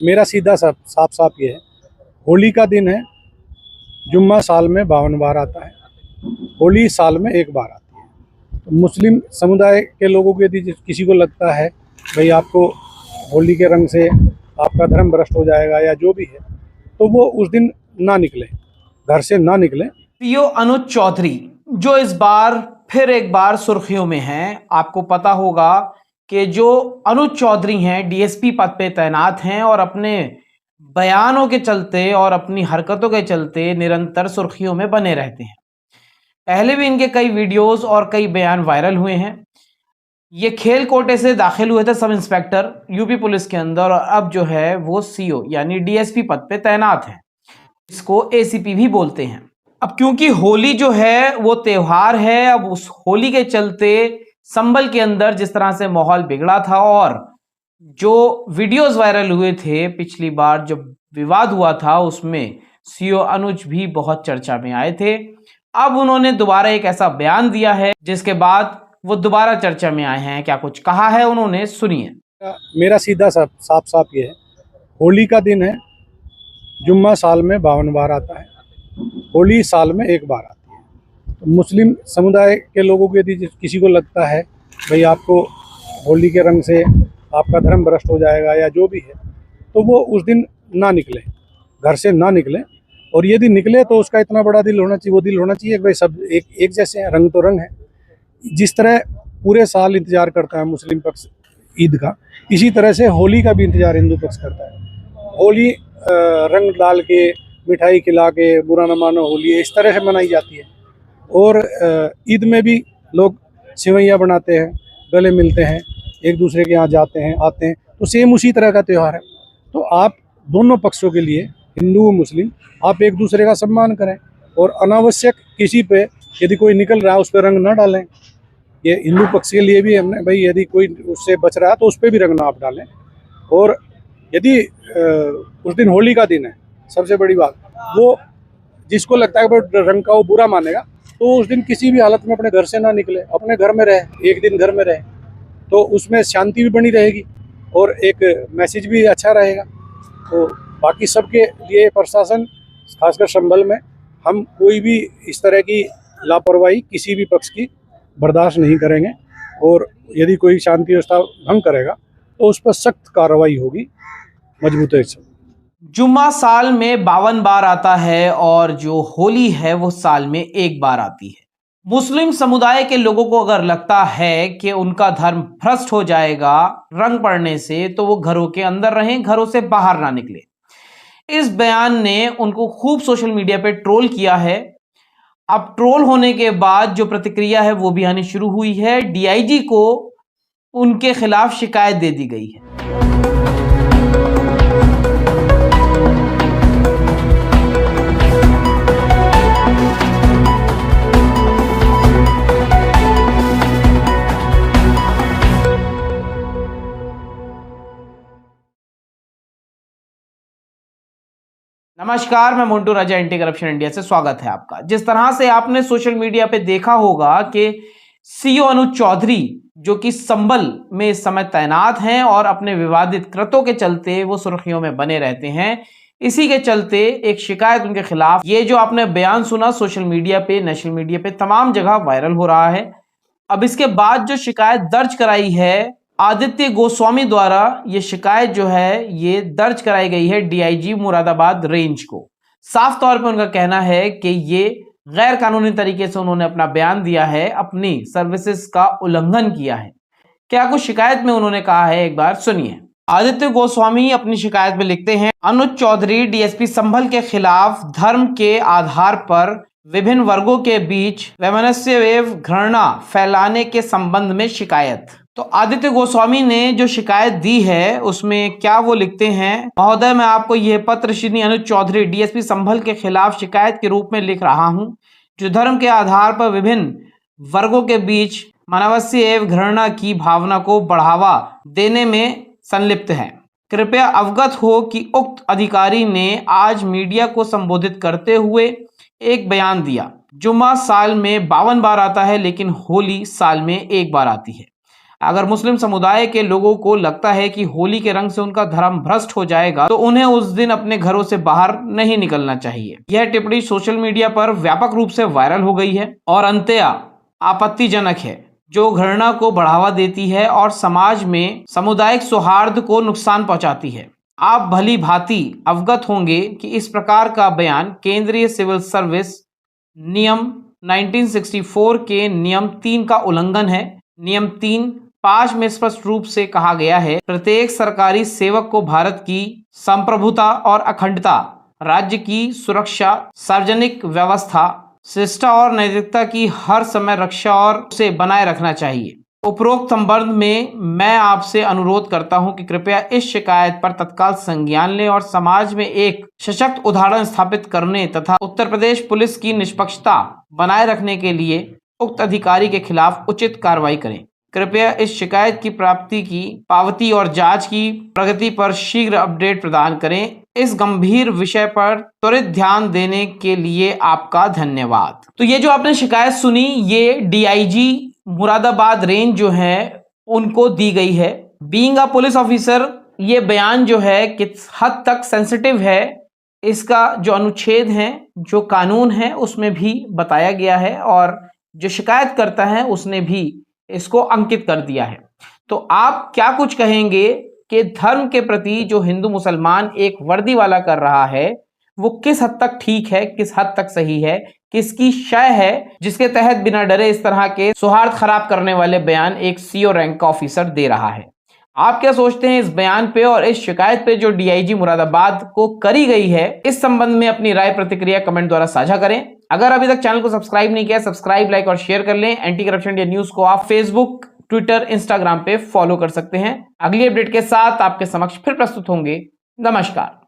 मेरा सीधा साफ साफ ये है, होली का दिन है। जुम्मा साल में 52 बार आता है, होली साल में एक बार आती है। तो मुस्लिम समुदाय के लोगों को यदि किसी को लगता है भाई आपको होली के रंग से आपका धर्म भ्रष्ट हो जाएगा या जो भी है, तो वो उस दिन ना निकले, घर से ना निकले। सीओ अनुज चौधरी जो इस बार फिर एक बार सुर्खियों में हैं। आपको पता होगा कि जो अनुज चौधरी हैं डीएसपी पद पे तैनात हैं और अपने बयानों के चलते और अपनी हरकतों के चलते निरंतर सुर्खियों में बने रहते हैं। पहले भी इनके कई वीडियोस और कई बयान वायरल हुए हैं। ये खेल कोटे से दाखिल हुए थे सब इंस्पेक्टर यूपी पुलिस के अंदर और अब जो है वो सीओ यानी डीएसपी पद पे तैनात है। इसको एसीपी भी बोलते हैं। अब क्योंकि होली जो है वो त्योहार है, अब उस होली के चलते संभल के अंदर जिस तरह से माहौल बिगड़ा था और जो वीडियोस वायरल हुए थे पिछली बार जब विवाद हुआ था उसमें सीओ अनुज भी बहुत चर्चा में आए थे। अब उन्होंने दोबारा एक ऐसा बयान दिया है जिसके बाद वो दोबारा चर्चा में आए हैं। क्या कुछ कहा है उन्होंने, सुनिए। मेरा सीधा साफ साफ ये है, होली का दिन है। जुम्मा साल में 52 बार आता है, होली साल में एक बार आती है। तो मुस्लिम समुदाय के लोगों को यदि किसी को लगता है भाई आपको होली के रंग से आपका धर्म भ्रष्ट हो जाएगा या जो भी है, तो वो उस दिन ना निकले, घर से ना निकले। और यदि निकले तो उसका इतना बड़ा दिल होना चाहिए, वो दिल होना चाहिए कि भाई सब एक जैसे हैं, रंग तो रंग है। जिस तरह पूरे साल इंतजार करता है मुस्लिम पक्ष ईद का, इसी तरह से होली का भी इंतजार हिंदू पक्ष करता है। होली रंग डाल के, मिठाई खिला के, बुरा न मानो होली, इस तरह से मनाई जाती है। और ईद में भी लोग सेवैयाँ बनाते हैं, गले मिलते हैं, एक दूसरे के यहाँ जाते हैं, आते हैं। तो सेम उसी तरह का त्यौहार है। तो आप दोनों पक्षों के लिए, हिंदू और मुस्लिम, आप एक दूसरे का सम्मान करें और अनावश्यक किसी पे यदि कोई निकल रहा है उस पर रंग ना डालें। ये हिंदू पक्ष के लिए भी हमने भाई यदि कोई उससे बच रहा है तो उस पर भी रंग ना आप डालें। और यदि उस दिन होली का दिन है, सबसे बड़ी बात वो जिसको लगता है कि रंग का वो बुरा मानेगा, तो उस दिन किसी भी हालत में अपने घर से ना निकले, अपने घर में रहे, एक दिन घर में रहे, तो उसमें शांति भी बनी रहेगी और एक मैसेज भी अच्छा रहेगा। तो बाकी सबके लिए प्रशासन, खासकर संभल में, हम कोई भी इस तरह की लापरवाही किसी भी पक्ष की बर्दाश्त नहीं करेंगे। और यदि कोई शांति व्यवस्था भंग करेगा तो उस पर सख्त कार्रवाई होगी, मजबूती से। जुम्मा साल में 52 बार आता है और जो होली है वो साल में एक बार आती है। मुस्लिम समुदाय के लोगों को अगर लगता है कि उनका धर्म भ्रष्ट हो जाएगा रंग पड़ने से, तो वो घरों के अंदर रहें, घरों से बाहर ना निकले। इस बयान ने उनको खूब सोशल मीडिया पे ट्रोल किया है। अब ट्रोल होने के बाद जो प्रतिक्रिया है वो भी आनी शुरू हुई है। डीआईजी को उनके खिलाफ शिकायत दे दी गई है। नमस्कार, मैं मोन्टू राजा, एंटी करप्शन इंडिया से स्वागत है आपका। जिस तरह से आपने सोशल मीडिया पे देखा होगा कि सीओ अनुज चौधरी जो कि संभल में इस समय तैनात हैं और अपने विवादित कृत्यों के चलते वो सुर्खियों में बने रहते हैं, इसी के चलते एक शिकायत उनके खिलाफ, ये जो आपने बयान सुना सोशल मीडिया पे, नेशनल मीडिया पे, तमाम जगह वायरल हो रहा है। अब इसके बाद जो शिकायत दर्ज कराई है आदित्य गोस्वामी द्वारा, ये शिकायत जो है ये दर्ज कराई गई है डीआईजी मुरादाबाद रेंज को। साफ तौर पे उनका कहना है कि ये गैर कानूनी तरीके से उन्होंने अपना बयान दिया है, अपनी सर्विसेज का उल्लंघन किया है। क्या कुछ शिकायत में उन्होंने कहा है, एक बार सुनिए। आदित्य गोस्वामी अपनी शिकायत में लिखते हैं, अनुज चौधरी डीएसपी संभल के खिलाफ धर्म के आधार पर विभिन्न वर्गों के बीच वैमनस्य एवं घृणा फैलाने के संबंध में शिकायत। तो आदित्य गोस्वामी ने जो शिकायत दी है उसमें क्या वो लिखते हैं, महोदय मैं आपको यह पत्र श्री अनुज चौधरी डीएसपी संभल के खिलाफ शिकायत के रूप में लिख रहा हूं, जो धर्म के आधार पर विभिन्न वर्गों के बीच मानवस्य एवं घृणा की भावना को बढ़ावा देने में संलिप्त है। कृपया अवगत हो कि उक्त अधिकारी ने आज मीडिया को संबोधित करते हुए एक बयान दिया। जुम्मा साल में 52 बार आता है लेकिन होली साल में एक बार आती है। अगर मुस्लिम समुदाय के लोगों को लगता है कि होली के रंग से उनका धर्म भ्रष्ट हो जाएगा तो उन्हें उस दिन अपने घरों से बाहर नहीं निकलना चाहिए। यह टिप्पणी सोशल मीडिया पर व्यापक रूप से वायरल हो गई है और अंततः आपत्तिजनक है, जो घृणा को बढ़ावा देती है और समाज में सामुदायिक सौहार्द को नुकसान पहुंचाती है। आप भली भांति अवगत होंगे कि इस प्रकार का बयान केंद्रीय सिविल सर्विस नियम 1964 के नियम 3 का उल्लंघन है। नियम 3(5) में स्पष्ट रूप से कहा गया है, प्रत्येक सरकारी सेवक को भारत की संप्रभुता और अखंडता, राज्य की सुरक्षा, सार्वजनिक व्यवस्था, शिष्टा और नैतिकता की हर समय रक्षा और उसे बनाए रखना चाहिए। उपरोक्त संबंध में मैं आपसे अनुरोध करता हूं कि कृपया इस शिकायत पर तत्काल संज्ञान लें और समाज में एक सशक्त उदाहरण स्थापित करने तथा उत्तर प्रदेश पुलिस की निष्पक्षता बनाए रखने के लिए उक्त अधिकारी के खिलाफ उचित कार्रवाई करें। कृपया इस शिकायत की प्राप्ति की पावती और जांच की प्रगति पर शीघ्र अपडेट प्रदान करें। इस गंभीर विषय पर त्वरित ध्यान देने के लिए आपका धन्यवाद। तो ये जो आपने शिकायत सुनी, ये डीआईजी मुरादाबाद रेंज जो है उनको दी गई है। बीइंग अ पुलिस ऑफिसर, ये बयान जो है किस हद तक सेंसिटिव है, इसका जो अनुच्छेद है, जो कानून है, उसमें भी बताया गया है और जो शिकायत करता है उसने भी इसको अंकित कर दिया है। तो आप क्या कुछ कहेंगे कि धर्म के प्रति जो हिंदू मुसलमान एक वर्दी वाला कर रहा है वो किस हद तक ठीक है, किस हद तक सही है, किसकी शय है जिसके तहत बिना डरे इस तरह के सौहार्द खराब करने वाले बयान एक सीओ रैंक का ऑफिसर दे रहा है? आप क्या सोचते हैं इस बयान पे और इस शिकायत पे जो डीआईजी मुरादाबाद को करी गई है? इस संबंध में अपनी राय प्रतिक्रिया कमेंट द्वारा साझा करें। अगर अभी तक चैनल को सब्सक्राइब नहीं किया, सब्सक्राइब, लाइक और शेयर कर लें। एंटी करप्शन इंडिया न्यूज को आप फेसबुक, ट्विटर, इंस्टाग्राम पे फॉलो कर सकते हैं। अगली अपडेट के साथ आपके समक्ष फिर प्रस्तुत होंगे। नमस्कार।